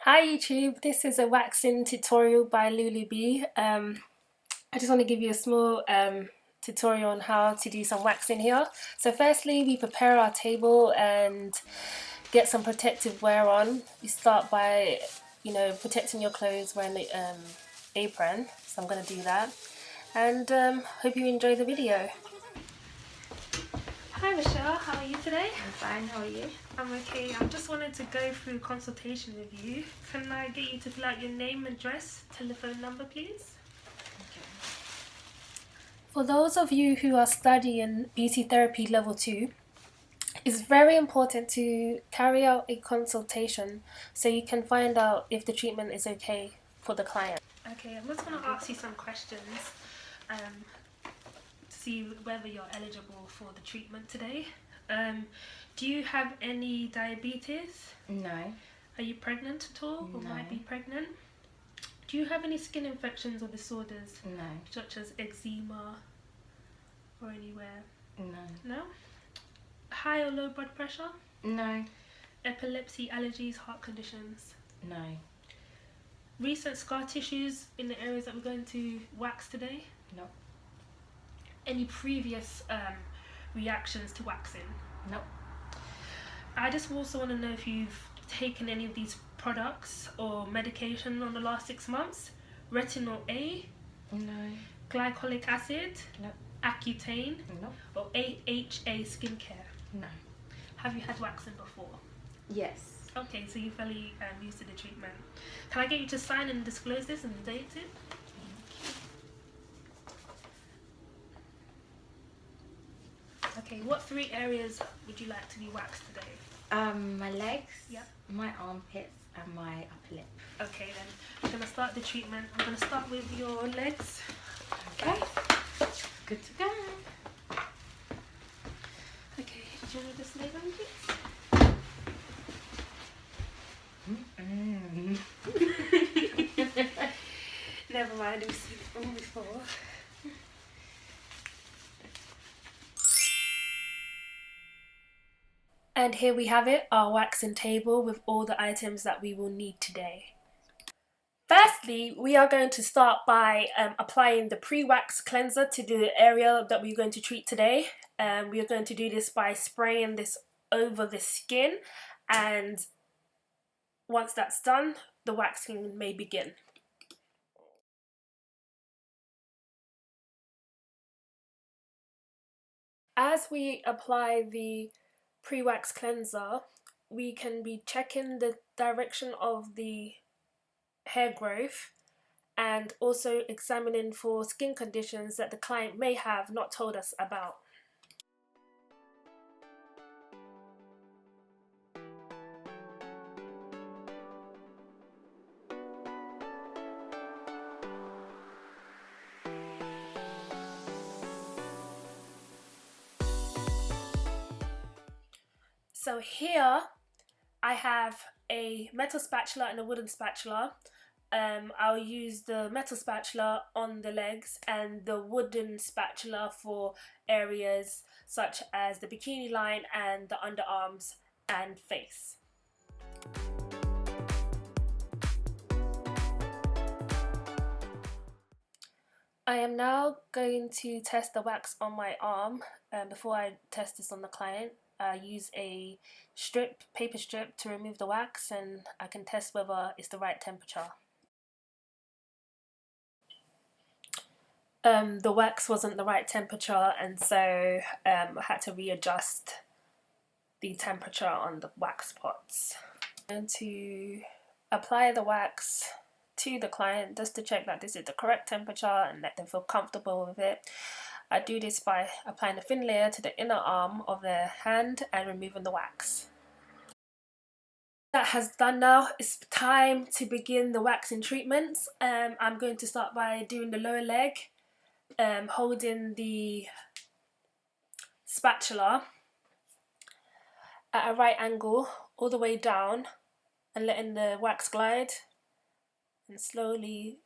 Hi YouTube, this is a waxing tutorial by Lulu B. I just want to give you a small tutorial on how to do some waxing here. So firstly, we prepare our table and get some protective wear on. You start by, protecting your clothes wearing the apron. So I'm going to do that. And hope you enjoy the video. Hi Rochelle, how are you today? I'm fine, how are you? I'm okay. I just wanted to go through consultation with you. Can I get you to fill out your name, address, telephone number, please? Okay. For those of you who are studying beauty therapy level 2, it's very important to carry out a consultation so you can find out if the treatment is okay for the client. Okay, I'm just going to ask you some questions to see whether you're eligible for the treatment today. Do you have any diabetes? No. Are you pregnant at all or No. might be pregnant? Do you have any skin infections or disorders? No. Such as eczema or anywhere? No. No? High or low blood pressure? No. Epilepsy, allergies, heart conditions? No. Recent scar tissues in the areas that we're going to wax today? No. Any previous reactions to waxing? No. I just also want to know if you've taken any of these products or medication in the last 6 months. Retinol A? No. Glycolic acid? No. Accutane? No. Or AHA skincare? No. Have you had waxing before? Yes. Okay, so you're fairly used to the treatment. Can I get you to sign and disclose this and date it? Okay, what 3 areas would you like to be waxed today? My legs, Yep. my armpits and my upper lip. Okay then, I'm going to start the treatment. I'm going to start with your legs. Okay. Good to go. Okay, do you want to just lay down, please? Never mind, we've seen it all before. And here we have it, our waxing table with all the items that we will need today. Firstly, we are going to start by applying the pre-wax cleanser to the area that we're going to treat today. We are going to do this by spraying this over the skin, and once that's done, the waxing may begin. As we apply the pre-wax cleanser, we can be checking the direction of the hair growth and also examining for skin conditions that the client may have not told us about. So here I have a metal spatula and a wooden spatula. I'll use the metal spatula on the legs and the wooden spatula for areas such as the bikini line and the underarms and face. I am now going to test the wax on my arm. Before I test this on the client, I use a paper strip to remove the wax, and I can test whether it's the right temperature. The wax wasn't the right temperature, and so I had to readjust the temperature on the wax pots. I'm going to apply the wax to the client just to check that this is the correct temperature and let them feel comfortable with it. I do this by applying a thin layer to the inner arm of their hand and removing the wax. That has done now, it's time to begin the waxing treatments. I'm going to start by doing the lower leg, holding the spatula at a right angle all the way down and letting the wax glide and slowly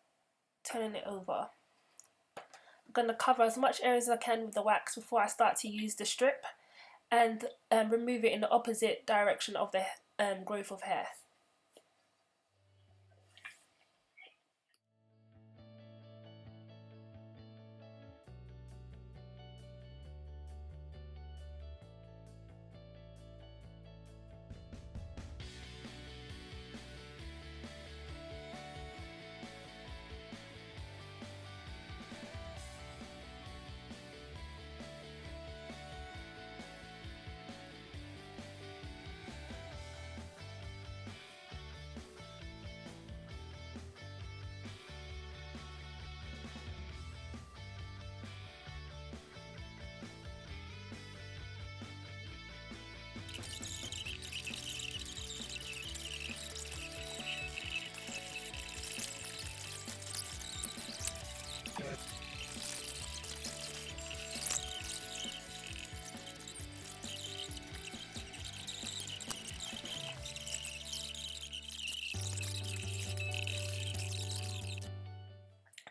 turning it over. I'm going to cover as much area as I can with the wax before I start to use the strip and remove it in the opposite direction of the growth of hair.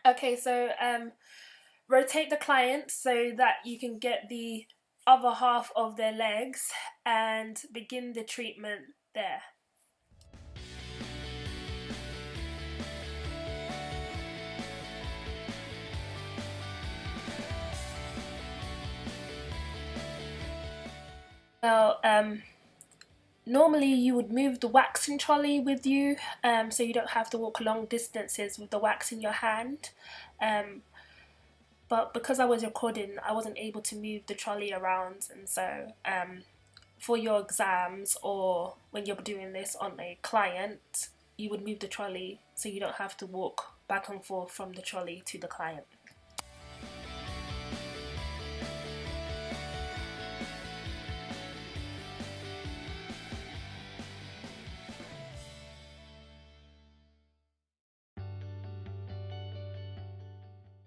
Okay, so rotate the client so that you can get the other half of their legs and begin the treatment there. Well, normally you would move the waxing trolley with you, so you don't have to walk long distances with the wax in your hand. But because I was recording, I wasn't able to move the trolley around, and so for your exams or when you're doing this on a client, you would move the trolley so you don't have to walk back and forth from the trolley to the client.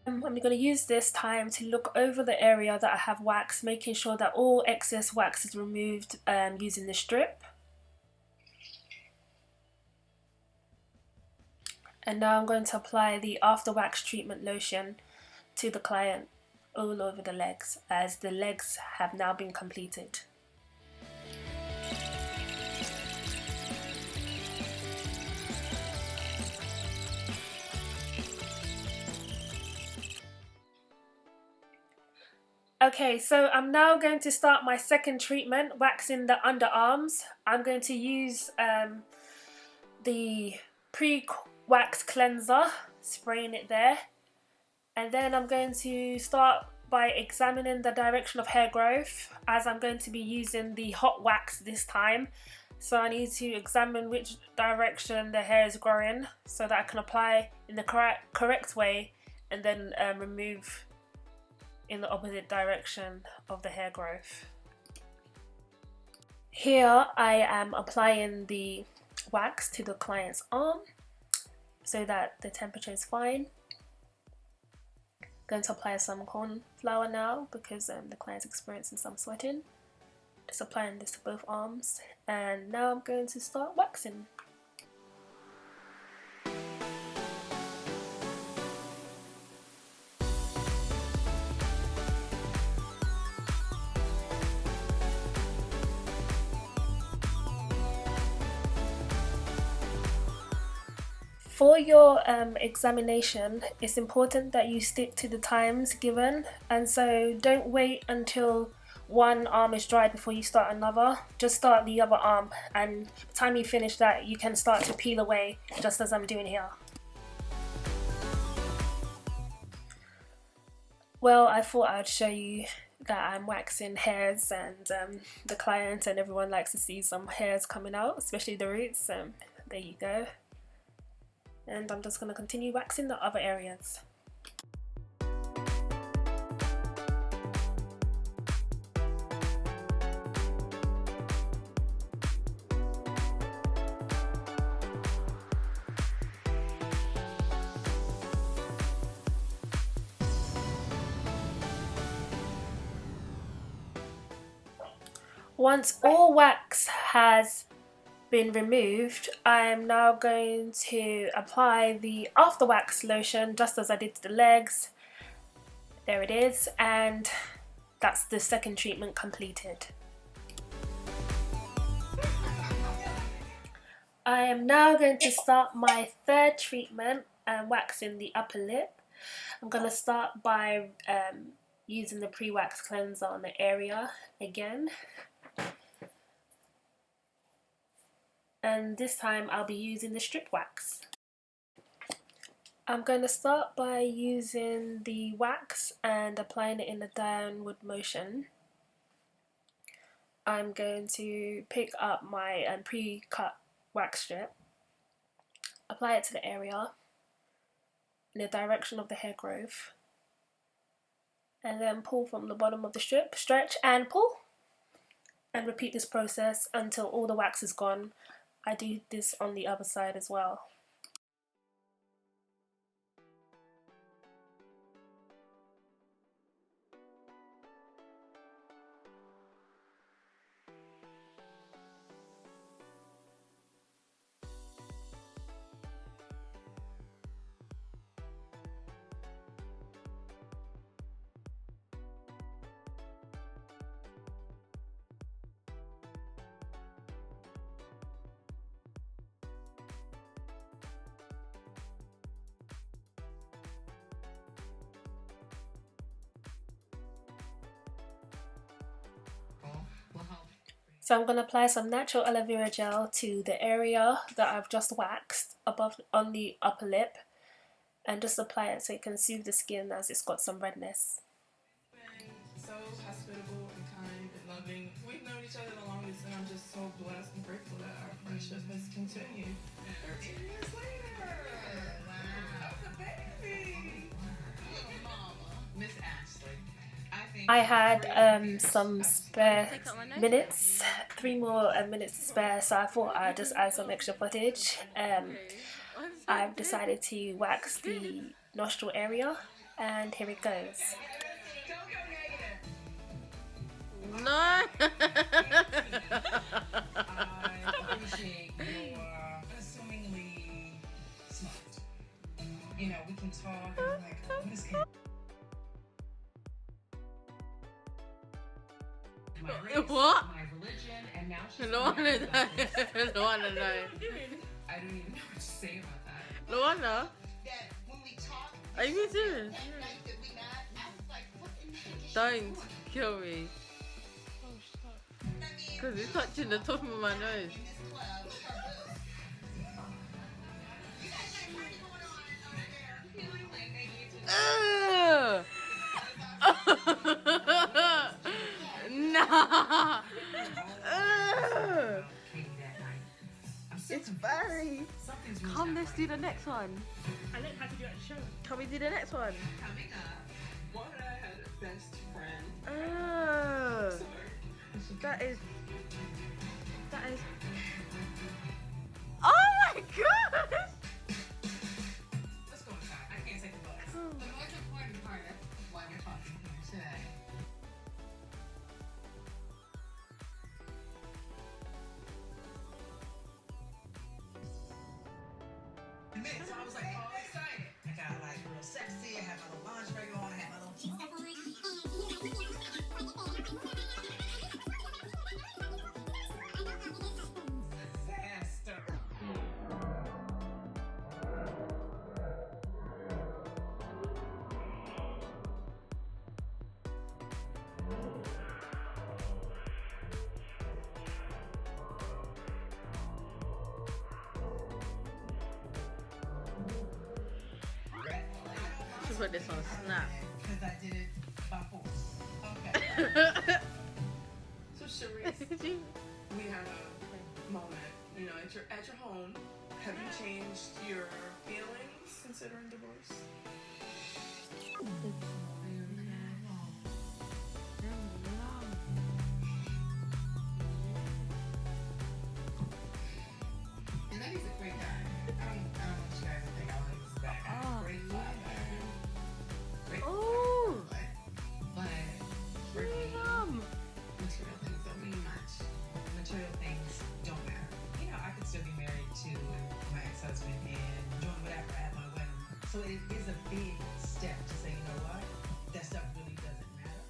I'm going to use this time to look over the area that I have waxed, making sure that all excess wax is removed using the strip. And now I'm going to apply the after wax treatment lotion to the client all over the legs, as the legs have now been completed. Okay, so I'm now going to start my second treatment, waxing the underarms. I'm going to use the pre-wax cleanser, spraying it there. And then I'm going to start by examining the direction of hair growth, as I'm going to be using the hot wax this time. So I need to examine which direction the hair is growing so that I can apply in the correct way and then remove in the opposite direction of the hair growth. Here I am applying the wax to the client's arm so that the temperature is fine. Going to apply some corn flour now because the client's experiencing some sweating. Just applying this to both arms, and now I'm going to start waxing. For your examination, it's important that you stick to the times given, and so don't wait until one arm is dry before you start another. Just start the other arm, and by the time you finish that, you can start to peel away, just as I'm doing here. Well, I thought I'd show you that I'm waxing hairs, and the client and everyone likes to see some hairs coming out, especially the roots. There you go. And I'm just going to continue waxing the other areas. Once all wax has been removed, I am now going to apply the after wax lotion just as I did to the legs. There it is, and that's the second treatment completed. I am now going to start my third treatment, waxing the upper lip. I'm going to start by using the pre-wax cleanser on the area again. And this time I'll be using the strip wax. I'm going to start by using the wax and applying it in a downward motion. I'm going to pick up my pre-cut wax strip, apply it to the area in the direction of the hair growth, and then pull from the bottom of the strip, stretch and pull, and repeat this process until all the wax is gone. I do this on the other side as well. So I'm going to apply some natural aloe vera gel to the area that I've just waxed above on the upper lip, and just apply it so it can soothe the skin as it's got some redness. So hospitable and kind and loving. We've known each other the longest, and I'm just so blessed and grateful that our friendship has continued. 13 years later. Wow. That's a baby. Little mama. Miss Ashley. I had some spare minutes, 3 more minutes to spare, so I thought I'd just add some extra footage. I've decided to wax the nostril area, and here it goes. No. I appreciate your assumingly smart. You know, we can talk and I'm like, what is going on? What? My religion, and now she's I don't want to know. I don't want to know. I don't even know what to say about that. Luana, That when we talk, are you serious? that night that we not, I was like, what in the heck is she Don't doing? kill me. I mean, Because it's touching the top of my nose. in this club, you got that party going on over there. You know, like, they need to Nah. Katie that night. I'm so It's confused. very. Something's really Come, not let's right. do the next one. I learned how to do it at the show. Can we do the next one? Coming up, what I had a best friend. Oh, Sorry. that is. Oh my gosh! Let's go inside. I can't take the bus. The most important part of why we're talking here today. So I was like all excited. I got like real sexy. I had my little lingerie on. I had my little Disaster. Should put this on Snap. because I did it by force. Okay. So Sharice, we had a moment, you know, at your home. Have you changed your feelings considering divorce? And that he's a great guy. I don't want you guys to think I like this bad guy. Oh, Great father. Great Oh, but for me, yum. material things don't mean much. Material things don't matter. You know, I could still be married to my ex-husband and doing whatever at my wedding. So it is a big step to say, you know what? That stuff really doesn't matter.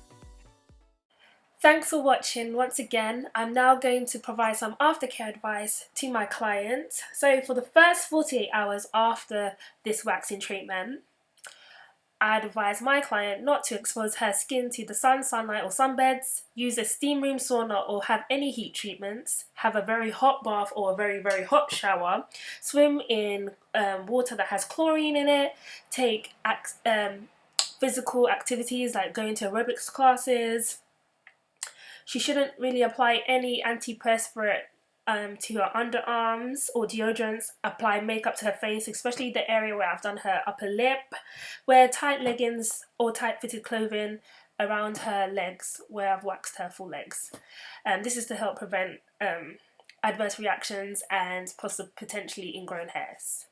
Thanks for watching once again. I'm now going to provide some aftercare advice to my client. So for the first 48 hours after this waxing treatment, I'd advise my client not to expose her skin to the sun, sunlight or sunbeds, use a steam room sauna or have any heat treatments, have a very hot bath or a very, very hot shower, swim in water that has chlorine in it, take physical activities like going to aerobics classes. She shouldn't really apply any antiperspirant to her underarms or deodorants, apply makeup to her face, especially the area where I've done her upper lip, wear tight leggings or tight fitted clothing around her legs where I've waxed her full legs. This is to help prevent adverse reactions and potentially ingrown hairs.